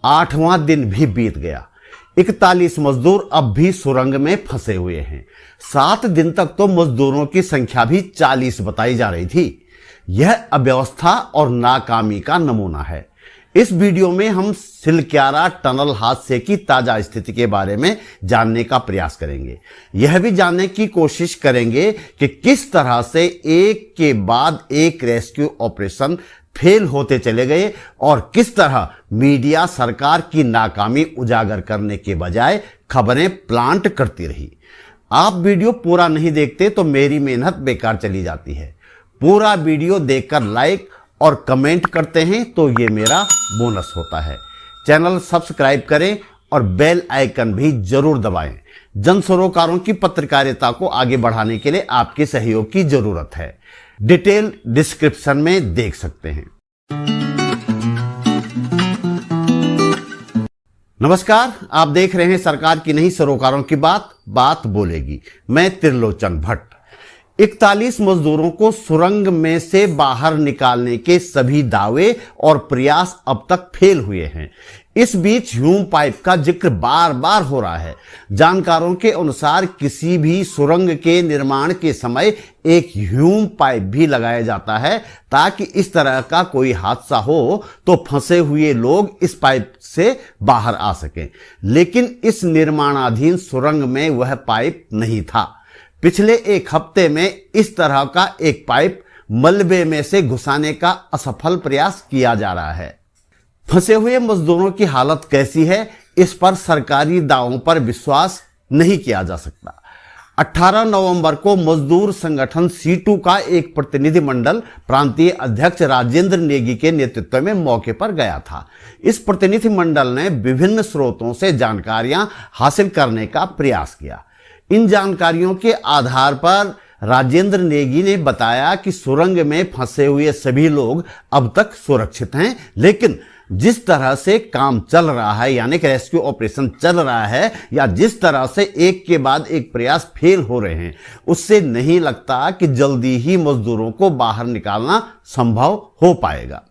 8वां दिन भी बीत गया। 41 मजदूर अब भी सुरंग में फंसे हुए हैं। 7 दिन तक तो मजदूरों की संख्या भी 40 बताई जा रही थी। यह अव्यवस्था और नाकामी का नमूना है। इस वीडियो में हम सिलक्यारा टनल हादसे की ताजा स्थिति के बारे में जानने का प्रयास करेंगे। यह भी जानने की कोशिश करेंगे कि किस तरह से एक के बाद एक रेस्क्यू ऑपरेशन फेल होते चले गए और किस तरह मीडिया सरकार की नाकामी उजागर करने के बजाय खबरें प्लांट करती रही। आप वीडियो पूरा नहीं देखते तो मेरी मेहनत बेकार चली जाती है। पूरा वीडियो देखकर लाइक और कमेंट करते हैं तो ये मेरा बोनस होता है। चैनल सब्सक्राइब करें और बेल आइकन भी जरूर दबाएं। जन सरोकारों की पत्रकारिता को आगे बढ़ाने के लिए आपके सहयोग की जरूरत है। डिटेल डिस्क्रिप्शन में देख सकते हैं। नमस्कार, आप देख रहे हैं सरकार की नहीं सरोकारों की बात बोलेगी। मैं त्रिलोचन भट्ट। 41 मजदूरों को सुरंग में से बाहर निकालने के सभी दावे और प्रयास अब तक फेल हुए हैं। इस बीच ह्यूम पाइप का जिक्र बार बार हो रहा है। जानकारों के अनुसार किसी भी सुरंग के निर्माण के समय एक ह्यूम पाइप भी लगाया जाता है ताकि इस तरह का कोई हादसा हो तो फंसे हुए लोग इस पाइप से बाहर आ सकें। लेकिन इस निर्माणाधीन सुरंग में वह पाइप नहीं था। पिछले एक हफ्ते में इस तरह का एक पाइप मलबे में से घुसाने का असफल प्रयास किया जा रहा है। फंसे हुए मजदूरों की हालत कैसी है, इस पर सरकारी दावों पर विश्वास नहीं किया जा सकता। 18 नवंबर को मजदूर संगठन सीटू का एक प्रतिनिधिमंडल प्रांतीय अध्यक्ष राजेंद्र नेगी के नेतृत्व में मौके पर गया था। इस प्रतिनिधिमंडल ने विभिन्न स्रोतों से जानकारियां हासिल करने का प्रयास किया। इन जानकारियों के आधार पर राजेंद्र नेगी ने बताया कि सुरंग में फंसे हुए सभी लोग अब तक सुरक्षित हैं, लेकिन जिस तरह से काम चल रहा है यानी कि रेस्क्यू ऑपरेशन चल रहा है या जिस तरह से एक के बाद एक प्रयास फेल हो रहे हैं, उससे नहीं लगता कि जल्दी ही मजदूरों को बाहर निकालना संभव हो पाएगा।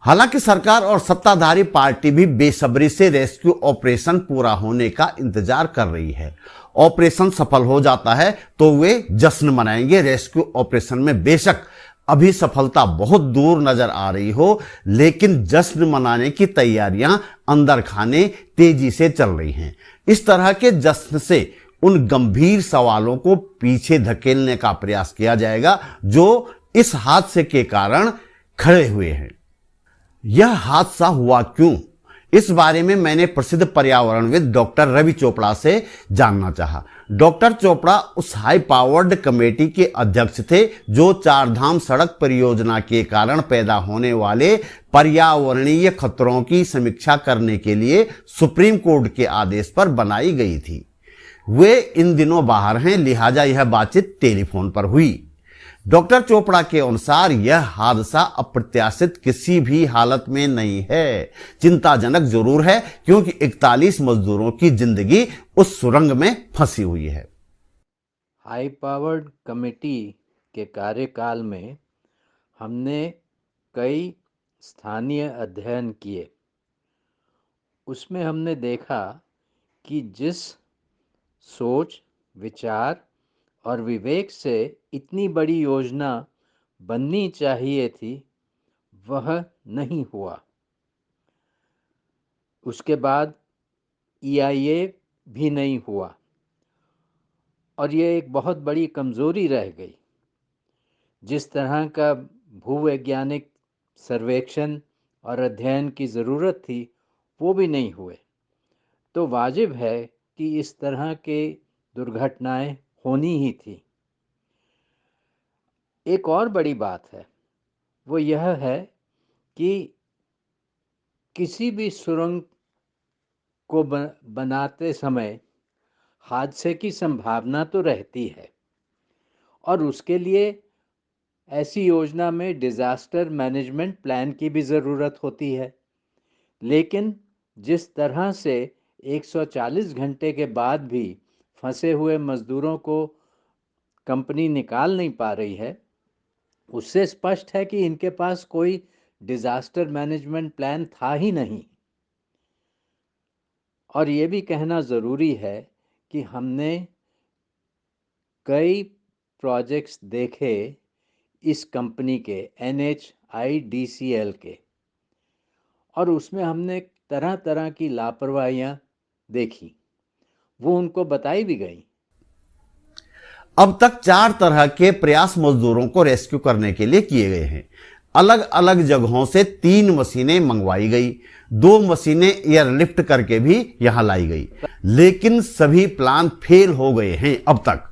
हालांकि सरकार और सत्ताधारी पार्टी भी बेसब्री से रेस्क्यू ऑपरेशन पूरा होने का इंतजार कर रही है। ऑपरेशन सफल हो जाता है तो वे जश्न मनाएंगे। रेस्क्यू ऑपरेशन में बेशक अभी सफलता बहुत दूर नजर आ रही हो, लेकिन जश्न मनाने की तैयारियां अंदर खाने तेजी से चल रही हैं। इस तरह के जश्न से उन गंभीर सवालों को पीछे धकेलने का प्रयास किया जाएगा जो इस हादसे के कारण खड़े हुए हैं। यह हादसा हुआ क्यों, इस बारे में मैंने प्रसिद्ध पर्यावरणविद डॉक्टर रवि चोपड़ा से जानना चाहा। डॉक्टर चोपड़ा उस हाई पावर्ड कमेटी के अध्यक्ष थे जो चारधाम सड़क परियोजना के कारण पैदा होने वाले पर्यावरणीय खतरों की समीक्षा करने के लिए सुप्रीम कोर्ट के आदेश पर बनाई गई थी। वे इन दिनों बाहर हैं, लिहाजा यह बातचीत टेलीफोन पर हुई। डॉक्टर चोपड़ा के अनुसार यह हादसा अप्रत्याशित किसी भी हालत में नहीं है। चिंताजनक जरूर है क्योंकि 41 मजदूरों की जिंदगी उस सुरंग में फंसी हुई है। हाई पावर्ड कमेटी के कार्यकाल में हमने कई स्थानीय अध्ययन किए। उसमें हमने देखा कि जिस सोच, विचार और विवेक से इतनी बड़ी योजना बननी चाहिए थी, वह नहीं हुआ। उसके बाद EIA भी नहीं हुआ और ये एक बहुत बड़ी कमज़ोरी रह गई। जिस तरह का भूवैज्ञानिक सर्वेक्षण और अध्ययन की ज़रूरत थी, वो भी नहीं हुए। तो वाजिब है कि इस तरह के दुर्घटनाएं होनी ही थी। एक और बड़ी बात है, वो यह है कि किसी भी सुरंग को बनाते समय हादसे की संभावना तो रहती है और उसके लिए ऐसी योजना में डिज़ास्टर मैनेजमेंट प्लान की भी ज़रूरत होती है। लेकिन जिस तरह से 140 घंटे के बाद भी फंसे हुए मजदूरों को कंपनी निकाल नहीं पा रही है, उससे स्पष्ट है कि इनके पास कोई डिज़ास्टर मैनेजमेंट प्लान था ही नहीं। और ये भी कहना ज़रूरी है कि हमने कई प्रोजेक्ट्स देखे इस कंपनी के NHIDCL के, और उसमें हमने तरह तरह की लापरवाहियाँ देखी, वो उनको बताई भी गई। अब तक 4 तरह के प्रयास मजदूरों को रेस्क्यू करने के लिए किए गए हैं। अलग अलग जगहों से 3 मशीनें मंगवाई गई, 2 मशीनें एयरलिफ्ट करके भी यहां लाई गई, लेकिन सभी प्लान फेल हो गए हैं अब तक।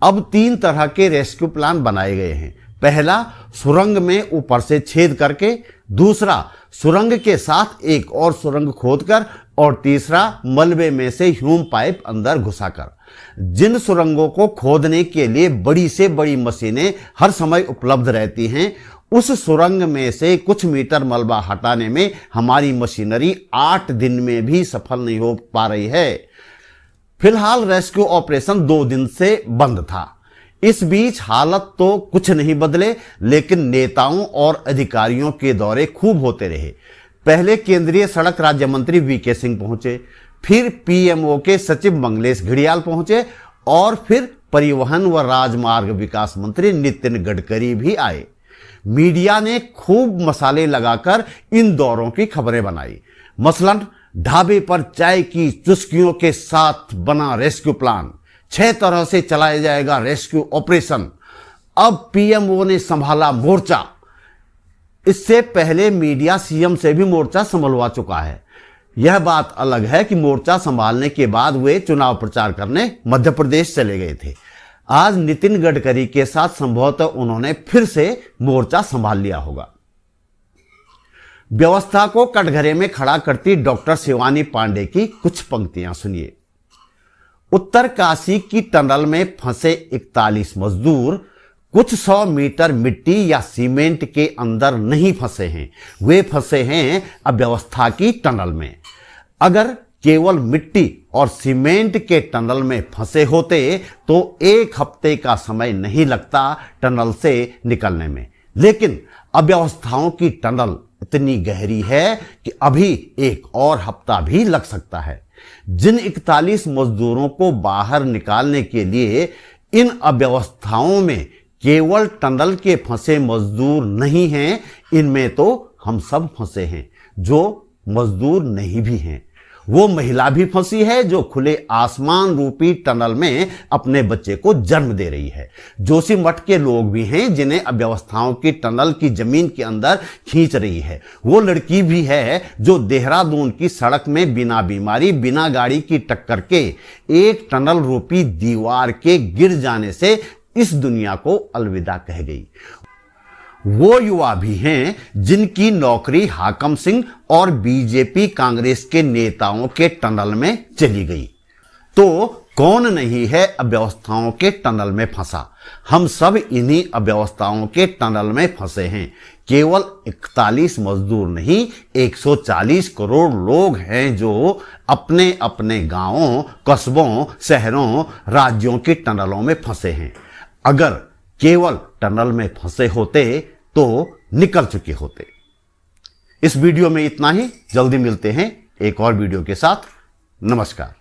अब 3 तरह के रेस्क्यू प्लान बनाए गए हैं। पहला, सुरंग में ऊपर से छेद करके, दूसरा सुरंग के साथ एक और सुरंग खोदकर, और तीसरा मलबे में से ह्यूम पाइप अंदर घुसाकर। जिन सुरंगों को खोदने के लिए बड़ी से बड़ी मशीनें हर समय उपलब्ध रहती हैं, उस सुरंग में से कुछ मीटर मलबा हटाने में हमारी मशीनरी 8 दिन में भी सफल नहीं हो पा रही है। फिलहाल रेस्क्यू ऑपरेशन 2 दिन से बंद था। इस बीच हालत तो कुछ नहीं बदले, लेकिन नेताओं और अधिकारियों के दौरे खूब होते रहे। पहले केंद्रीय सड़क राज्य मंत्री VK सिंह पहुंचे, फिर PMO के सचिव मंगलेश घड़ियाल पहुंचे, और फिर परिवहन व राजमार्ग विकास मंत्री नितिन गडकरी भी आए। मीडिया ने खूब मसाले लगाकर इन दौरों की खबरें बनाई। मसलन ढाबे पर चाय की चुस्कियों के साथ बना रेस्क्यू प्लान, 6 तरह से चलाया जाएगा रेस्क्यू ऑपरेशन, अब PMO ने संभाला मोर्चा। इससे पहले मीडिया CM से भी मोर्चा संभलवा चुका है। यह बात अलग है कि मोर्चा संभालने के बाद वे चुनाव प्रचार करने मध्य प्रदेश चले गए थे। आज नितिन गडकरी के साथ संभवतः उन्होंने फिर से मोर्चा संभाल लिया होगा। व्यवस्था को कटघरे में खड़ा करती डॉक्टर शिवानी पांडे की कुछ पंक्तियां सुनिए। उत्तरकाशी की टनल में फंसे 41 मजदूर कुछ 100 मीटर मिट्टी या सीमेंट के अंदर नहीं फंसे हैं, वे फंसे हैं अव्यवस्था की टनल में। अगर केवल मिट्टी और सीमेंट के टनल में फंसे होते तो 1 हफ्ते का समय नहीं लगता टनल से निकलने में, लेकिन अव्यवस्थाओं की टनल इतनी गहरी है कि अभी 1 और हफ्ता भी लग सकता है। जिन 41 मजदूरों को बाहर निकालने के लिए इन अव्यवस्थाओं में केवल टनल के फंसे मजदूर नहीं हैं, इनमें तो हम सब फंसे हैं जो मजदूर नहीं भी हैं। वो महिला भी फंसी है जो खुले आसमान रूपी टनल में अपने बच्चे को जन्म दे रही है। जोशीमठ के लोग भी हैं जिन्हें अव्यवस्थाओं की टनल की जमीन के अंदर खींच रही है। वो लड़की भी है जो देहरादून की सड़क में बिना बीमारी, बिना गाड़ी की टक्कर के एक टनल रूपी दीवार के गिर जाने से इस दुनिया को अलविदा कह गई। वो युवा भी हैं जिनकी नौकरी हाकम सिंह और बीजेपी कांग्रेस के नेताओं के टनल में चली गई। तो कौन नहीं है अव्यवस्थाओं के टनल में फंसा? हम सब इन्हीं अव्यवस्थाओं के टनल में फंसे हैं। केवल 41 मजदूर नहीं, 140 करोड़ लोग हैं जो अपने अपने गांवों, कस्बों, शहरों, राज्यों की टनलों में फंसे हैं। अगर केवल टनल में फंसे होते तो निकल चुके होते। इस वीडियो में इतना ही। जल्दी मिलते हैं एक और वीडियो के साथ। नमस्कार।